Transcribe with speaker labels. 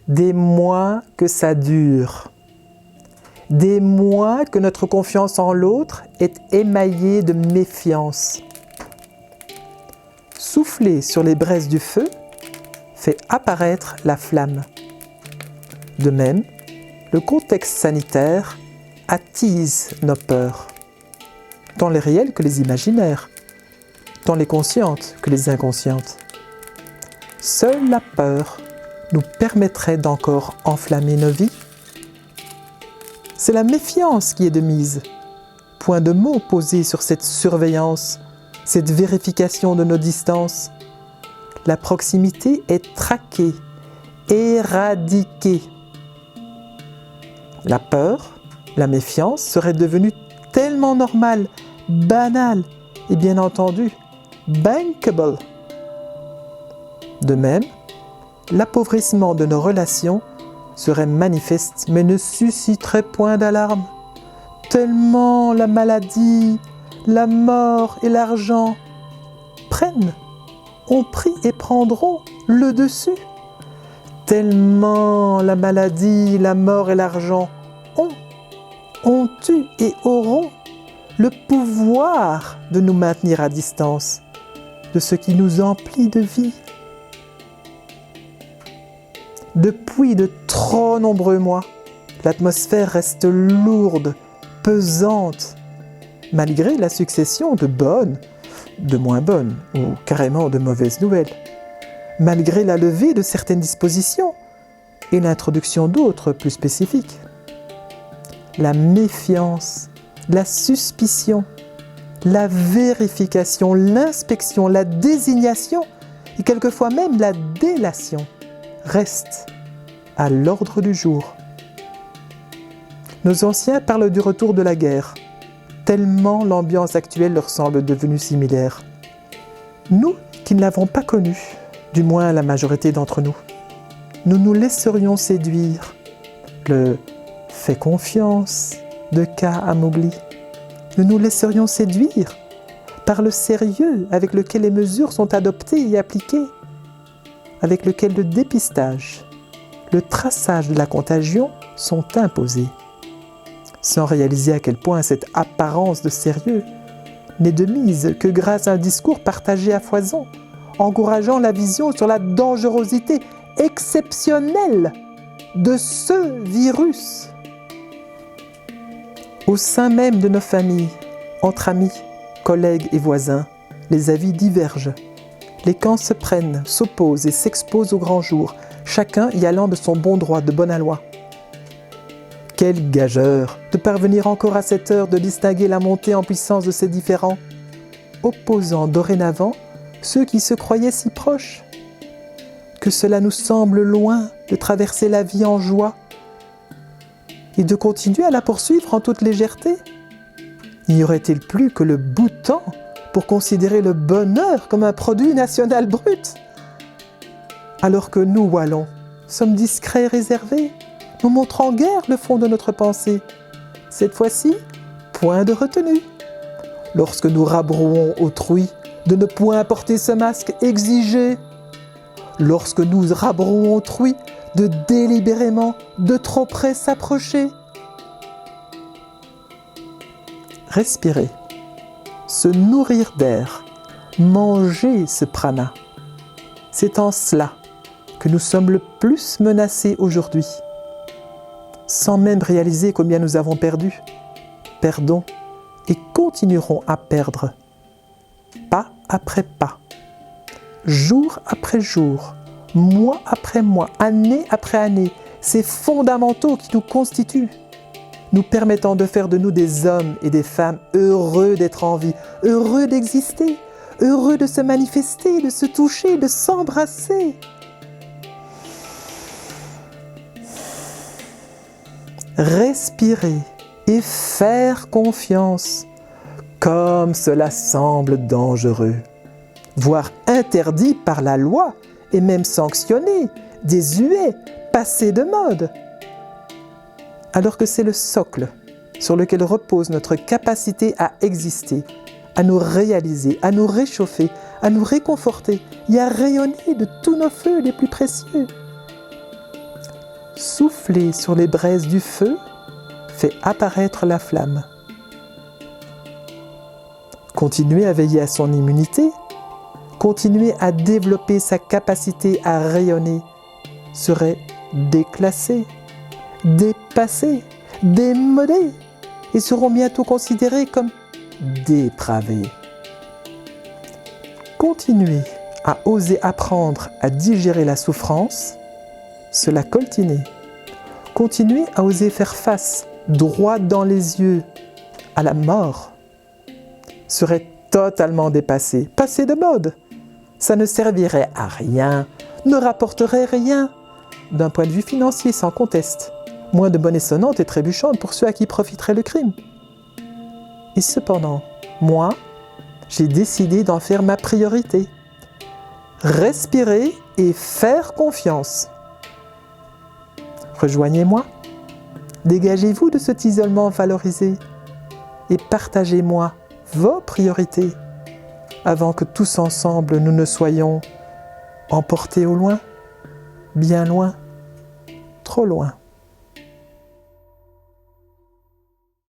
Speaker 1: Des mois que ça dure. Des mois que notre confiance en l'autre est émaillée de méfiance. Souffler sur les braises du feu fait apparaître la flamme. De même, le contexte sanitaire attise nos peurs, tant les réelles que les imaginaires, tant les conscientes que les inconscientes. Seule la peur nous permettrait d'encore enflammer nos vies. C'est la méfiance qui est de mise. Point de mots posé sur cette surveillance, cette vérification de nos distances. La proximité est traquée, éradiquée. La peur, la méfiance serait devenue tellement normale, banale et bien entendu, bankable. De même, l'appauvrissement de nos relations serait manifeste mais ne susciterait point d'alarme. Tellement la maladie, la mort et l'argent ont pris et prendront le dessus. Tellement la maladie, la mort et l'argent ont eu et auront le pouvoir de nous maintenir à distance de ce qui nous emplit de vie. Depuis de trop nombreux mois, l'atmosphère reste lourde, pesante, malgré la succession de bonnes, de moins bonnes ou carrément de mauvaises nouvelles, malgré la levée de certaines dispositions et l'introduction d'autres plus spécifiques. La méfiance, la suspicion, la vérification, l'inspection, la désignation et quelquefois même la délation restent à l'ordre du jour. Nos anciens parlent du retour de la guerre, tellement l'ambiance actuelle leur semble devenue similaire. Nous, qui ne l'avons pas connue, du moins la majorité d'entre nous, nous nous laisserions séduire. Le « fais confiance » de K. à Mowgli. Nous nous laisserions séduire par le sérieux avec lequel les mesures sont adoptées et appliquées, avec lequel le dépistage, le traçage de la contagion sont imposés, sans réaliser à quel point cette apparence de sérieux n'est de mise que grâce à un discours partagé à foison, encourageant la vision sur la dangerosité exceptionnelle de ce virus. Au sein même de nos familles, entre amis, collègues et voisins, les avis divergent. Les camps se prennent, s'opposent et s'exposent au grand jour, chacun y allant de son bon droit, de bonne aloi. Quel gageur de parvenir encore à cette heure de distinguer la montée en puissance de ces différends, opposant dorénavant ceux qui se croyaient si proches. Que cela nous semble loin de traverser la vie en joie et de continuer à la poursuivre en toute légèreté. N'y aurait-il plus que le bout de temps pour considérer le bonheur comme un produit national brut? Alors que nous, Wallons, sommes discrets et réservés, nous montrant guère le fond de notre pensée. Cette fois-ci, point de retenue. Lorsque nous rabrouons autrui de ne point porter ce masque exigé, lorsque nous rabrouons autrui de délibérément de trop près s'approcher. Respirer, se nourrir d'air, manger ce prana, c'est en cela que nous sommes le plus menacés aujourd'hui. Sans même réaliser combien nous avons perdu, perdons et continuerons à perdre, pas après pas, jour après jour, mois après mois, année après année, ces fondamentaux qui nous constituent, nous permettant de faire de nous des hommes et des femmes heureux d'être en vie, heureux d'exister, heureux de se manifester, de se toucher, de s'embrasser. Respirer et faire confiance, comme cela semble dangereux, voire interdit par la loi et même sanctionné, désuet, passé de mode. Alors que c'est le socle sur lequel repose notre capacité à exister, à nous réaliser, à nous réchauffer, à nous réconforter et à rayonner de tous nos feux les plus précieux. souffler sur les braises du feu fait apparaître la flamme. Continuer à veiller à son immunité, continuer à développer sa capacité à rayonner serait déclassés, dépassés, démodés et seront bientôt considérés comme dépravés. Continuer à oser apprendre à digérer la souffrance, se la coltiner. Continuer à oser faire face, droit dans les yeux, à la mort, serait totalement dépassé, passé de mode. Ça ne servirait à rien, ne rapporterait rien. D'un point de vue financier, sans conteste. Moins de monnaie sonnante et trébuchante pour ceux à qui profiterait le crime. Et cependant, moi, j'ai décidé d'en faire ma priorité. Respirer et faire confiance. Rejoignez-moi. Dégagez-vous de cet isolement valorisé et partagez-moi vos priorités avant que tous ensemble nous ne soyons emportés au loin, bien loin, trop loin.